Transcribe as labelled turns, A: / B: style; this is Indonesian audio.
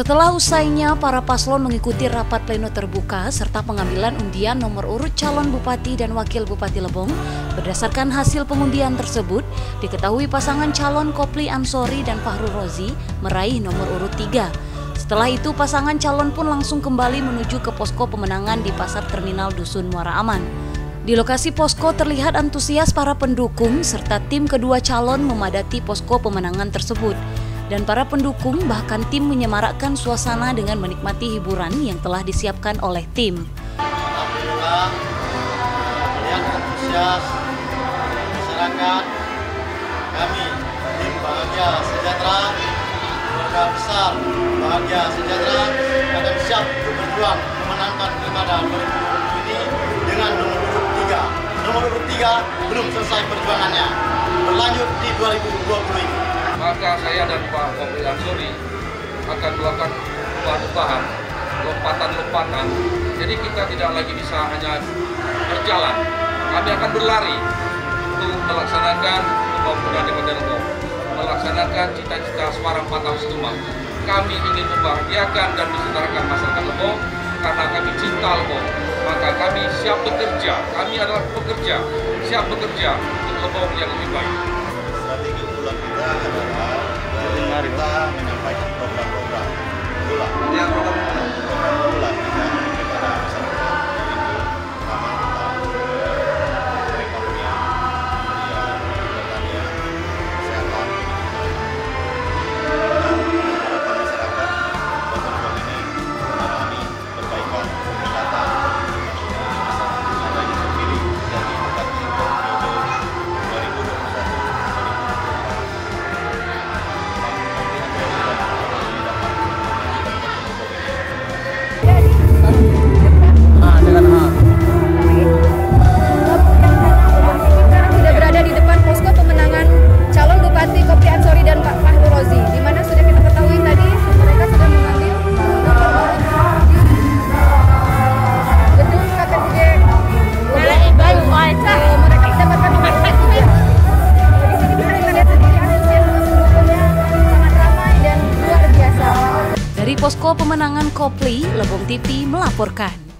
A: Setelah usainya, para paslon mengikuti rapat pleno terbuka serta pengambilan undian nomor urut calon bupati dan wakil bupati Lebong. Berdasarkan hasil pengundian tersebut, diketahui pasangan calon Kopli Ansori dan Fahrul Rozi meraih nomor urut 3. Setelah itu, pasangan calon pun langsung kembali menuju ke posko pemenangan di Pasar Terminal Dusun Muara Aman. Di lokasi posko terlihat antusias para pendukung serta tim kedua calon memadati posko pemenangan tersebut. Dan para pendukung bahkan tim menyemarakkan suasana dengan menikmati hiburan yang telah disiapkan oleh tim.
B: Alhamdulillah, melihat antusias masyarakat, kami tim Bahagia Sejahtera, keluarga besar Bahagia Sejahtera akan siap untuk berjuang memenangkan pilkada 2020 ini dengan nomor urut 3. Nomor urut 3 belum selesai perjuangannya, berlanjut di 2020 ini.
C: Maka saya dan Pak Kopli Ansori akan melakukan perubahan, lompatan-lompatan. Jadi kita tidak lagi bisa hanya berjalan. Kami akan berlari untuk melaksanakan pembangunan di Kota Lebong, melaksanakan cita-cita Semarang 4 tahun setumang. Kami ingin membahagiakan dan mensetarakan masyarakat Lebong karena kami cinta Lebong. Maka kami siap bekerja. Kami adalah pekerja, siap bekerja untuk Lebong yang lebih baik.
B: Strategi unggulan kita adalah kita menyampaikan program-program unggulan. Yang program unggulan kita kepada masyarakat yaitu pertama tentang perekonomian, kemudian pertanian, kesehatan, dan harapan masyarakat bahwa Lebong ini mengalami perbaikan peningkatan bisa adanya terpilih dari bupati periode 2021.
D: Sekarang sudah berada di depan posko pemenangan calon bupati Kopli Ansori dan Pak Fahrul Rozi, di mana sudah kita ketahui tadi mereka sudah mengambil nomor urut gedung KPUD mereka mendapatkan nomor urut 3. Di sini bisa kita lihat sendiri antusiasme pendukungnya sangat ramai dan luar biasa.
A: Dari posko pemenangan Kopli, Lebong TV melaporkan.